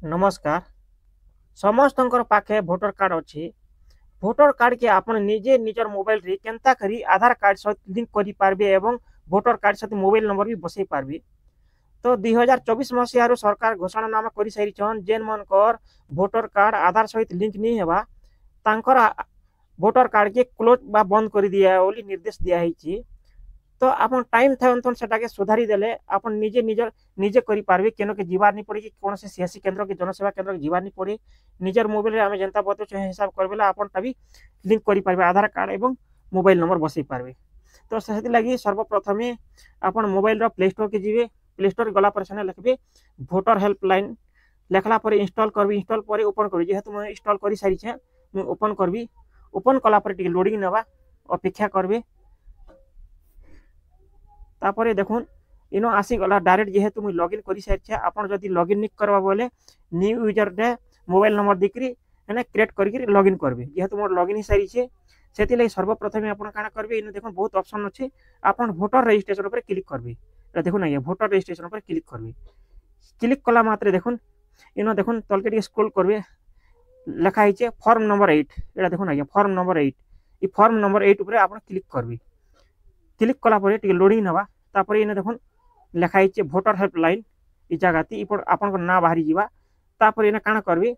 नमस्कार। समस्तଙ୍କର पाखे voter card अच्छी। भोटर कार्ड के आपण निजे निजर मोबाइल रे केनता करी आधार कार्ड सहित लिंक करि पारबे एवं भोटर कार्ड सहित मोबाइल नंबर भी बसई पारबे। तो 2024 मसीहारू सरकार घोषणानामा करि सारिछन जेन मनकर भोटर कार्ड आधार सहित लिंक नहीं हेबा तांकर भोटर कार्ड के क्लोज बा बंद कर दिया बोली निर्देश दिया है। तो आपन टाइम था अंतन सेटाके सुधारी देले आपन निजे निजर निजे करि पारबे केनो के जीवार नहीं पड़े कि कौन से सीएससी केंद्र के जनसेवा केंद्र के जीवार नहीं पड़े। निजर मोबाइल रे आमे जनता बतो छ हिसाब करबेला आपन तभी लिंक करि पारबे आधार कार्ड एवं मोबाइल नंबर बसई पारबे। तो सेति लागि सर्वप्रथमे आपन मोबाइल रो प्ले स्टोर के जीवे प्ले स्टोर गला पर सेने लिखबे भोटर हेल्पलाइन लेखला पर इंस्टॉल करबी इंस्टॉल पर ओपन करबी जेहेतु मैं इंस्टॉल करि सारी छ मैं ओपन करबी ओपन कला पर टिके लोडिंग नेबा अपेक्षा करबे। तापर देखुन इनो आसीगला डायरेक्ट जेहेतु मुझे लॉगिन कर सारी आपन जदि लॉगिन नहीं करवा बोले न्यू यूजर डे मोबाइल नंबर देकरी है क्रिएट करके लॉगिन करबे जेहेतु मोर लॉगिन ही सारी छे सेति लई सर्वप्रथम आपन काना करबे इनो देखुन बहुत ऑप्शन अछि आपन वोटर रजिस्ट्रेशन पर क्लिक करबे। एटा देखुन आगे वोटर रजिस्ट्रेशन पर क्लिक करबे क्लिक कला मात्रे देखुन इनो देखुन तलके स्क्रॉल करबे लिखा है फॉर्म नंबर 8 एटा देखुन आगे फॉर्म नंबर 8 ई फॉर्म नंबर 8 ऊपर आपन क्लिक करबे क्लिक कला पर टिके लोडिंग नवा तापर इने देखुन लिखा है भोटर हेल्पलाइन ई जगह इपड़ आपन ना बाहरी जीवा तापर इने काना करबे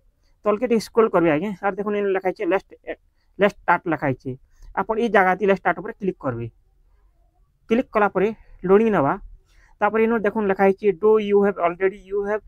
तलके स्क्रॉल करबे आगे और देखुन इने लिखा है लेट्स स्टार्ट लिखा है आपन ई जगह लेट्स स्टार्ट ऊपर क्लिक करबे क्लिक कला पर लोडिंग नवा तापर इनो देखुन लिखा है do you have already you have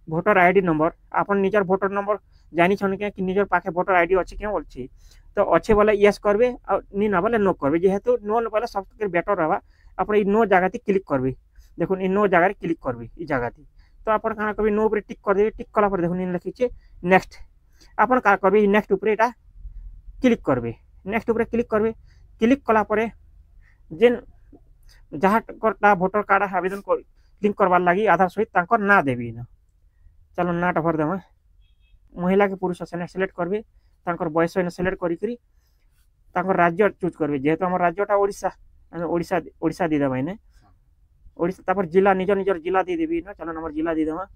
voter ID number आपन निजर भोटर नंबर जानी छन के कि निजर पाखे भोटर आईडी अछि के बोलछि तो अच्छे वाला यस करबे और नी ना वाला नो करबे जेहेतु नो वाला सबके बेटर रहबा अपन ई नो जगह क्लिक करबे देखुन ई नो जगह क्लिक करबे ई जगह तो अपन काना करबे नो ऊपर टिक कर देबे टिक कला पर देखुन इन लिखि छे नेक्स्ट अपन का करबे नेक्स्ट ऊपर एटा क्लिक करबे नेक्स्ट ऊपर क्लिक करबे क्लिक कला पर जेन जहाँ करता भोटर कार्ड आवेदन कर लिंक करवार लगी आधार सहित तांकर ना देबी ना चलो नाटा भर देवा महिला के पुरुष सेने सिलेक्ट करबे तांकर बयस ने सिलेक्ट करी तांकर राज्य चूज करबे जेहेतु हमर राज्यटा ओडिशा ओडिशा ओडिशा दे देबा ने ओडिशा तापर जिला निजर निजर जिला दे देबी ना चलो हमर जिला दे देबा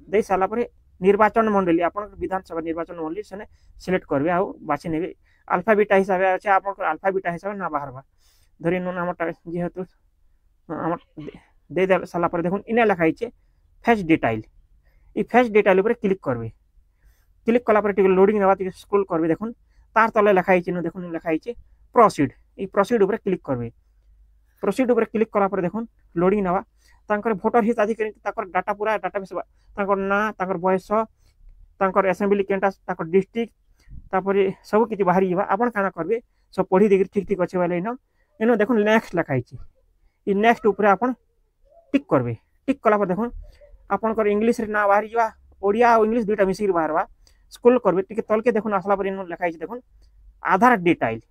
दे साला पर निर्वाचन मंडली आपन विधानसभा निर्वाचन मंडली सेने सिलेक्ट करबे आ बाछि नेबे अल्फाबेट हिसाब আছে आपन अल्फाबेट हिसाब ना बाहरबा धरि न हमर जेहेतु हमर दे दे साला पर देखुन इने लिखा है फेस डिटेल ई फेस डिटेल ऊपर क्लिक करबे क्लिक कला पर टिके लोडिंग नेबा टिके स्क्रॉल करबे देखुन तार तले लिखा है देखुन लिखा है प्रोसीड ई प्रोसीड ऊपर क्लिक करबे प्रोसीड ऊपर क्लिक कला पर देखुन लोडिंग नेबा तांकर भोटर हिताधिकारी ताकर डाटा पूरा डाटाबेस तांकर ना तांकर बयस तांकर असेंबली केंटा ताकर डिस्ट्रिक्ट तापर सब किछि बाहरी जीवा आपन काना करबे सब पढ़ी देख ठीक ठीक अच्छे वाले इनो देखुन नेक्स्ट लिखा है ई नेक्स्ट ऊपर आपन टिक करबे टिक कला पर देखुन आपन इंग्लिश रे ना बाहरी जीवा ओडिया और इंग्लिश दुटा मिसिर बाहरवा स्क्रॉल करबे टिके तलके देखुन आसला पर इनो लिखा है देखुन आधार डिटेल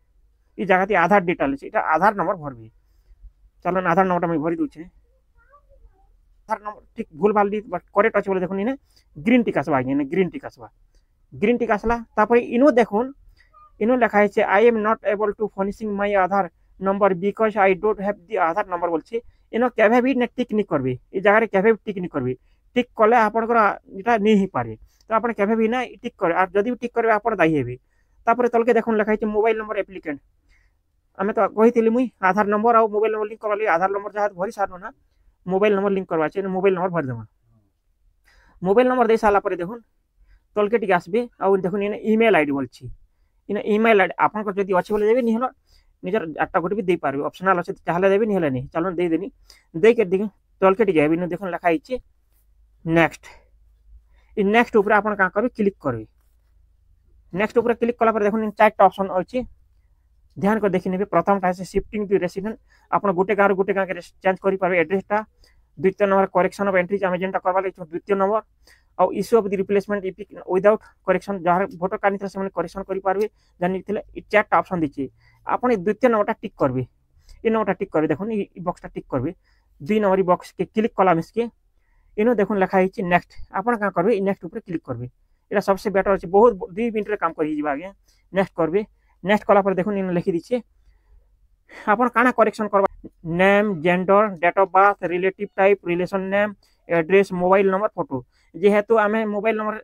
ई जगह आधार डिटेल इटा आधार नंबर भरबे चलो आधार नंबर मैं भरी दूचे आधार नंबर ठीक भूल भाल दी बट करेक्ट अच्छे बोले देखुन इने ग्रीन टिक आसबा आगे ग्रीन टिक आसला तापर इनो देखुन इनो लिखा है I am not able to furnishing my Aadhaar number because I don't have the Aadhaar number बोलछे इनो केभे भी ने टिक नहीं करबे ई जगह रे केभे भी टिक नहीं करबे टिक कले आपनकर इटा नहीं ही पारे तो आपन केभे भी ना टिक करे और जदि भी टिक करबे आपन दाई हेबे तापर तलके देखुन लिखा है मोबाइल नंबर एप्लिकेंट आमे तो कहितली मुई आधार नंबर और मोबाइल नंबर लिंक करवा लिए आधार नंबर जहाँ भरी सारनो ना मोबाइल नंबर लिंक करवा चाहिए मोबाइल नंबर भर देवा मोबाइल नंबर दे सारा पर देखुन तलके टिके आसबे और देखुन इने ईमेल आईडी बोलछि इने ईमेल आईडी आपन जदि अछि बोले देबे निहलो निजर आटा गोटे भी दे पारबे ऑप्शनल अछि चाहले देबे निहले नहीं चलो दे देनी दे के दिगे तलके टिके हेबे न देखुन लिखा है नेक्स्ट इ नेक्स्ट ऊपर आपन का करबे क्लिक करबे नेक्स्ट ऊपर क्लिक कला पर देखुन इन चारटा ऑप्शन अछि ध्यान को देखि नेबे प्रथम टा शिफ्टिंग टू रेसिडेंट आपन गोटे गांव के चेंज करि पारबे एड्रेस टा द्वितीय नंबर करेक्शन ऑफ एंट्रीज आमे जेंटा करबा ले द्वितीय नंबर और issue of the replacement EPIC without correction जहां वोटर कार्ड नित्र से करेक्शन करि पारबे जानि थिले इ चारटा ऑप्शन दिछि आपन द्वितीय नंबरटा टिक करबे इ नंबरटा टिक करबे देखुन इ बॉक्सटा टिक करबे दुई नंबर बॉक्स के क्लिक कला मिसके इनो देखुन लिखा है नेक्स्ट आपन का करबे नेक्स्ट ऊपर क्लिक करबे एटा सबसे बेटर अछि बहुत 2 मिनट रे काम करि जिबा आगे नेक्स्ट करबे नेक्स्ट कला पर देखुन इन लिखि दिछि आपन काना करेक्शन करबा name gender date of birth relative type relation name address mobile number photo जेहेतु आम मोबाइल नंबर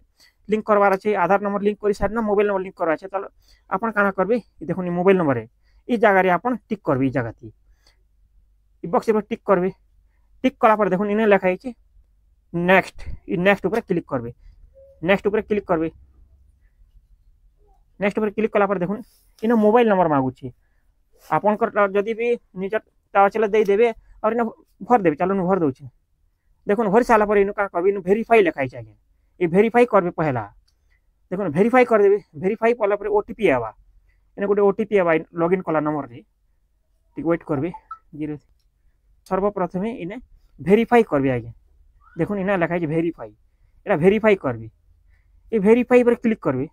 लिंक करवार अच्छे आधार नंबर लिंक कर सारी मोबाइल नंबर लिंक करवा तो आप करेंगे देखो मोबाइल नंबर ये जगह आप टिक करेंगे जगह बक्स टिक करेंगे टिक कलापर देखो इन लिखाई नेक्स्ट नेक्स्ट ऊपर क्लिक करेंगे नेक्स्ट ऊपर क्लिक करेंगे नेक्स्ट ऊपर क्लिक कलापर देखो इन मोबाइल नंबर मागुचे आपंकर जदि भी निज टाच देदेवे और इन भर देवे चलो भर दूचे देखो भरी सारापर इन क्या करेंगे भेरीफाई लिखाई आगे ये भेरीफाई करेंगे पहला देखो भेरीफाई करदेवे भेरीफाई कलापर ओटीपी आवा इन गोटे ओटीपी आवा लॉगिन कला नंबर रे वेट करेंगे जीरो सर्वप्रथमे इन्हें भेरीफाई करेंगे आगे देखो इन लिखाई भेरीफाई यहाँ भेरीफाई करेंगे ये भेरीफाई पर क्लिक करेंगे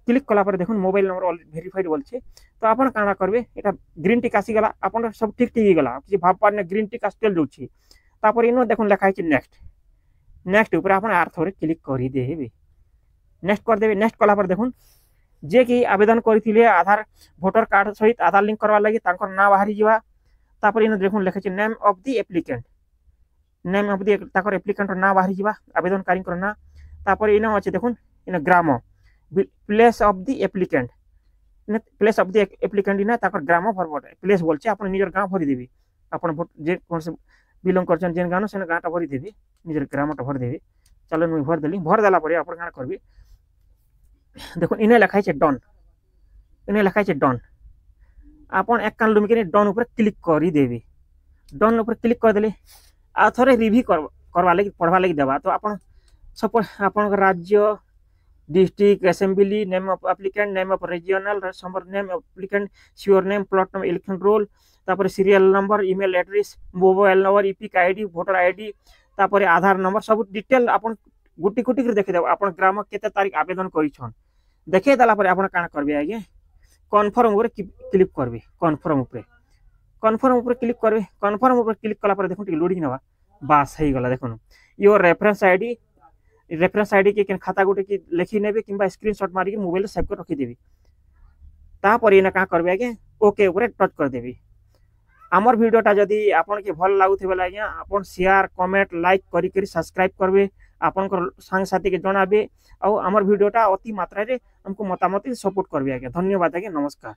क्लिक कलापर देखो मोबाइल नंबर भेरीफाइड बोलছে तो आप क्या करेंगे यहाँ ग्रीन टिक आसीगला आप सब ठीक ठीक गला किसी भाव पार ग्रीन टिक आसतेल दूसरी तापर इन देखो लिखाई नेक्स्ट नेक्स्ट ऊपर आप आर थोड़े क्लिक करदेवे नेक्स्ट करदेवे नेक्स्ट कलापर देखो जे कि आवेदन करते आधार भोटर कार्ड सहित आधार लिंक करवा लगी ना बाहरी जावा तापर इन देखो लिखाई name of the applicant name of the applicant ना बाहरी जावा आवेदनकारी ना तापर इन अच्छे देखो इन ग्राम place of the applicant place of the applicant इन ग्राम फरवर्ड प्लेस बोलছে आप निजर गाँव भरीदेवी आप जे कौन से बिलंग कर जेन गाँव से गाँटा भरीदेवी निजर ग्रामटा भरदेवी चलो मुझे भरदेली भरदेला आप क्या करेंगे देखो इन लिखाई डन इन लिखाई डन आप एक कान लुमिक डन ऊपर क्लिक करदेवी डन ऊपर क्लिक करदे आ थे रिव्यू करवा लगी पढ़वा लगी देवा तो आप सपोज आप राज्य district assembly name of applicant name of regional name applicant surname plot number election roll तापर serial number email address mobile number EPIC ID voter ID तापर आधार नंबर सब डिटेल आप गुटी गुटी देखीदेव आप ग्राम केते तारीख आवेदन कर देखे देला आप क्या करेंगे आगे कन्फर्म क्लिक करेंगे कन्फर्म क्लिक करेंगे कन्फर्म क्लिक कलापर देखो लोडिंग ना बास हो गला देखो योर रेफरेंस आईडी के खाता गोटे कि लिखी ने कि स्क्रीनशॉट मारिक मोबाइल सेव कर रखीदेवी तापर ये क्या करेंगे आगे ओके ऊपर टच करदेवी आमर वीडियोटा जदि आपन के भल लागुथे बेले आज्ञा आपन शेयर कमेंट लाइक करी सब्सक्राइब करबे आपन सांग साथी के जनाबे और आमर वीडियोटा अति मात्रा रे हमको मतामत सपोर्ट करबे आज्ञा धन्यवाद आज्ञा नमस्कार।